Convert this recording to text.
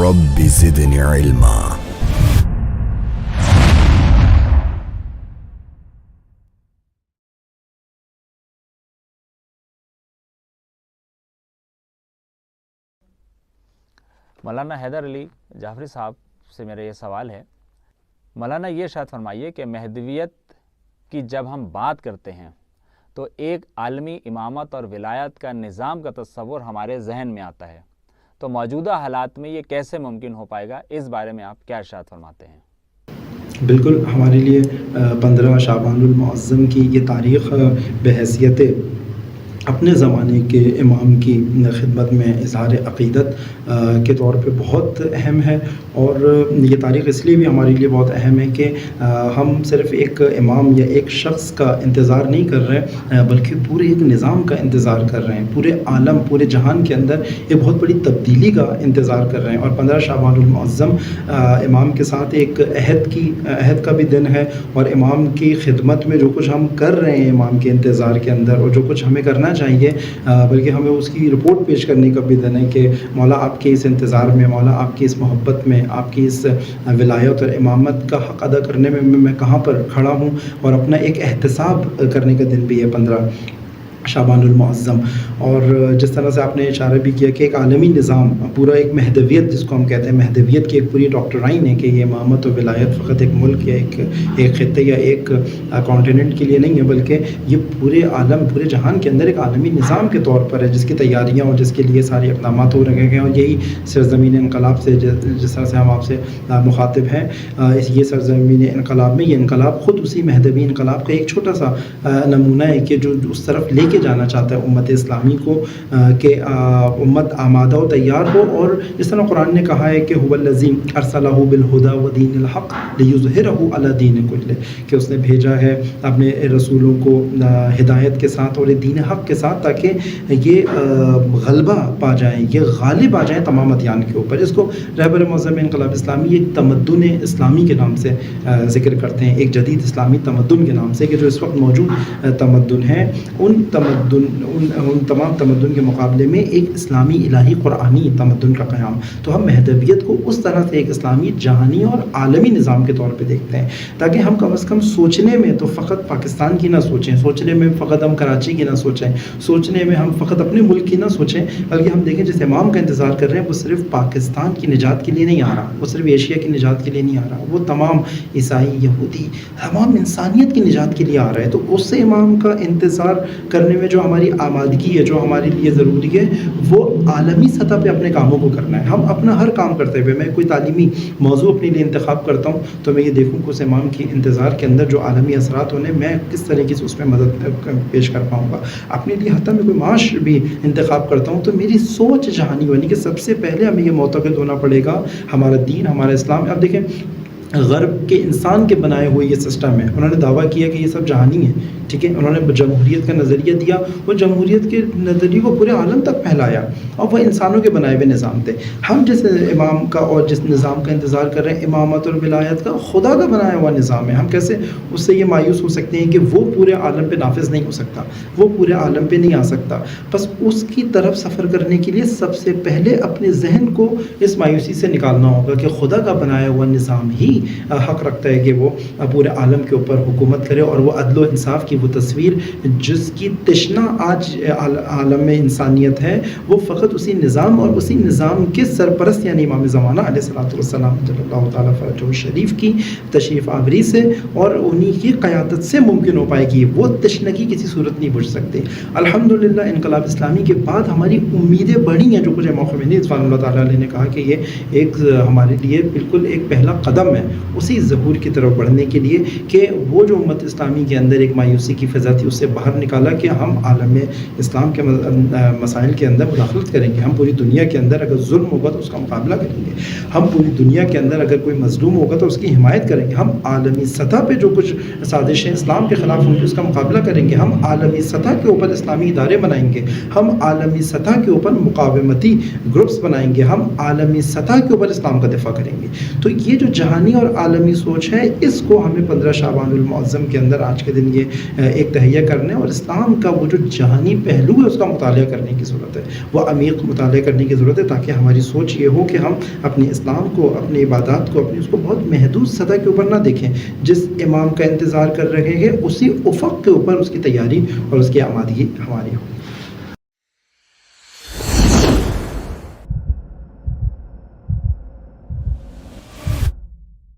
رب زدنی علما۔ مولانا حیدر علی جعفری صاحب سے میرا یہ سوال ہے، مولانا یہ ارشاد فرمائیے کہ مہدویت کی جب ہم بات کرتے ہیں تو ایک عالمی امامت اور ولایت کا نظام کا تصور ہمارے ذہن میں آتا ہے، تو موجودہ حالات میں یہ کیسے ممکن ہو پائے گا؟ اس بارے میں آپ کیا ارشاد فرماتے ہیں؟ بالکل ہمارے لیے 15 شعبان المعظم کی یہ تاریخ بحیثیت اپنے زمانے کے امام کی خدمت میں اظہار عقیدت کے طور پہ بہت اہم ہے، اور یہ تاریخ اس لیے بھی ہمارے لیے بہت اہم ہے کہ ہم صرف ایک امام یا ایک شخص کا انتظار نہیں کر رہے بلکہ پورے ایک نظام کا انتظار کر رہے ہیں، پورے عالم پورے جہان کے اندر ایک بہت بڑی تبدیلی کا انتظار کر رہے ہیں۔ اور 15 شعبان المعظم امام کے ساتھ ایک عہد کا بھی دن ہے، اور امام کی خدمت میں جو کچھ ہم کر رہے ہیں امام کے انتظار کے اندر، اور جو کچھ ہمیں کرنا چاہیے بلکہ ہمیں اس کی رپورٹ پیش کرنے کا بھی دن ہے کہ مولا آپ کے اس انتظار میں، مولا آپ کی اس محبت میں، آپ کی اس ولایت اور امامت کا حق ادا کرنے میں کہاں پر کھڑا ہوں، اور اپنا ایک احتساب کرنے کا دن بھی ہے 15 شعبان المعظم۔ اور جس طرح سے آپ نے اشارہ بھی کیا کہ ایک عالمی نظام، پورا ایک مہدویت جس کو ہم کہتے ہیں، مہدویت کی ایک پوری ڈاکٹرائن ہے کہ یہ امامت و ولایت فقط ایک ملک یا ایک خطے یا ایک کانٹیننٹ کے لیے نہیں ہے، بلکہ یہ پورے عالم پورے جہان کے اندر ایک عالمی نظام کے طور پر ہے، جس کی تیاریاں اور جس کے لیے سارے اقدامات ہو رکھے گئے ہیں۔ اور یہی سرزمین انقلاب سے جس طرح سے ہم آپ سے مخاطب ہیں، یہ سرزمین انقلاب میں یہ انقلاب خود اسی مہدوی انقلاب کا ایک چھوٹا سا نمونہ ہے کہ جو اس طرف لے کے جانا چاہتا ہے امت اسلامی کو کہ امت آمادہ و تیار ہو، اور جس طرح قرآن نے کہا ہے کہ هو الذی ارسلہ بالہدی ودین الحق لیظہرہ علی دین کلہ، کہ اس نے بھیجا ہے اپنے رسولوں کو ہدایت کے ساتھ اور دین حق کے ساتھ تاکہ یہ غلبہ پا جائیں، یہ غالب آ جائیں تمام ادیان کے اوپر۔ اس کو رہبر معظم انقلاب اسلامی ایک تمدن اسلامی کے نام سے ذکر کرتے ہیں، ایک جدید اسلامی تمدن کے نام سے، کہ جو اس وقت موجود تمدن ہے ان تمام تمدن کے مقابلے میں ایک اسلامی الہی قرآنی تمدن کا قیام۔ تو ہم مہدویت کو اس طرح سے ایک اسلامی جہانی اور عالمی نظام کے طور پہ دیکھتے ہیں، تاکہ ہم کم از کم سوچنے میں تو فقط پاکستان کی نہ سوچیں، سوچنے میں فقط ہم کراچی کی نہ سوچیں، سوچنے میں ہم فقط اپنے ملک کی نہ سوچیں، بلکہ ہم دیکھیں جس امام کا انتظار کر رہے ہیں وہ صرف پاکستان کی نجات کے لیے نہیں آ رہا، وہ صرف ایشیا کی نجات کے لیے نہیں آ رہا، وہ تمام عیسائی یہودی تمام انسانیت کی نجات کے لیے آ رہا ہے۔ تو اس سے امام کا انتظار کرنے میں جو ہماری آمادگی ہے، جو ہمارے لیے ضروری ہے، وہ عالمی سطح پہ اپنے کاموں کو کرنا ہے۔ ہم اپنا ہر کام کرتے ہوئے، میں کوئی تعلیمی موضوع اپنے لیے انتخاب کرتا ہوں تو میں یہ دیکھوں کہ اس امام کی انتظار کے اندر جو عالمی اثرات ہونے، میں کس طریقے سے اس میں مدد پیش کر پاؤں گا۔ اپنے لیے حتیٰ میں کوئی معاش بھی انتخاب کرتا ہوں تو میری سوچ جہانی بنی کہ سب سے پہلے ہمیں یہ معتقد ہونا پڑے گا ہمارا دین، ہمارا اسلام۔ اب دیکھیں غرب کے انسان کے بنائے ہوئے یہ سسٹم ہے، انہوں نے دعویٰ کیا کہ یہ سب جہانی ہے، ٹھیک ہے، انہوں نے جمہوریت کا نظریہ دیا، وہ جمہوریت کے نظریے کو پورے عالم تک پھیلایا، اور وہ انسانوں کے بنائے ہوئے نظام تھے۔ ہم جس امام کا اور جس نظام کا انتظار کر رہے ہیں، امامت اور ولایت کا خدا کا بنایا ہوا نظام ہے، ہم کیسے اس سے یہ مایوس ہو سکتے ہیں کہ وہ پورے عالم پہ نافذ نہیں ہو سکتا، وہ پورے عالم پہ نہیں آ سکتا؟ بس اس کی طرف سفر کرنے کے لیے سب سے پہلے اپنے ذہن کو اس مایوسی سے نکالنا ہوگا کہ خدا کا بنایا ہوا نظام ہی حق رکھتا ہے کہ وہ پورے عالم کے اوپر حکومت کرے، اور وہ عدل و انصاف کی وہ تصویر جس کی تشنا آج عالم میں انسانیت ہے، وہ فقط اسی نظام اور اسی نظام کے سرپرست یعنی امام زمانہ علیہ الصلوۃ والسلام جل اللہ تعالیٰ فرجہ الشریف کی تشریف آوری سے اور انہی کی قیادت سے ممکن ہو پائے گی۔ وہ تشنگی کسی صورت نہیں بجھ سکتے۔ الحمدللہ انقلاب اسلامی کے بعد ہماری امیدیں بڑھی ہیں، جو کچھ امام خمینی رضوان اللہ تعالیٰ علیہ نے کہا کہ یہ ایک ہمارے لیے بالکل ایک پہلا قدم ہے اسی ظہور کی طرف بڑھنے کے لیے، کہ وہ جو امت اسلامی کے اندر ایک مایوسی کی فضا تھی اس سے باہر نکالا کہ ہم عالم اسلام کے مسائل کے اندر مداخلت کریں گے، ہم پوری دنیا کے اندر اگر ظلم ہوگا تو اس کا مقابلہ کریں گے، ہم پوری دنیا کے اندر اگر کوئی مظلوم ہوگا تو اس کی حمایت کریں گے، ہم عالمی سطح پہ جو کچھ سازشیں اسلام کے خلاف ہوں گی اس کا مقابلہ کریں گے، ہم عالمی سطح کے اوپر اسلامی ادارے بنائیں گے، ہم عالمی سطح کے اوپر مقاومتی گروپس بنائیں گے، ہم عالمی سطح کے اوپر اسلام کا دفاع کریں گے۔ تو یہ جو جہانی اور عالمی سوچ ہے، اس کو ہمیں 15 شعبان المعظم کے اندر آج کے دن یہ ایک تہیہ کرنا ہے، اور اسلام کا وہ جو جہانی پہلو ہے اس کا مطالعہ کرنے کی ضرورت ہے، وہ عمیق مطالعہ کرنے کی ضرورت ہے، تاکہ ہماری سوچ یہ ہو کہ ہم اپنے اسلام کو، اپنی عبادات کو، اپنی اس کو بہت محدود سطح کے اوپر نہ دیکھیں، جس امام کا انتظار کر رہے ہیں اسی افق کے اوپر اس کی تیاری اور اس کی آمادگی ہماری ہو۔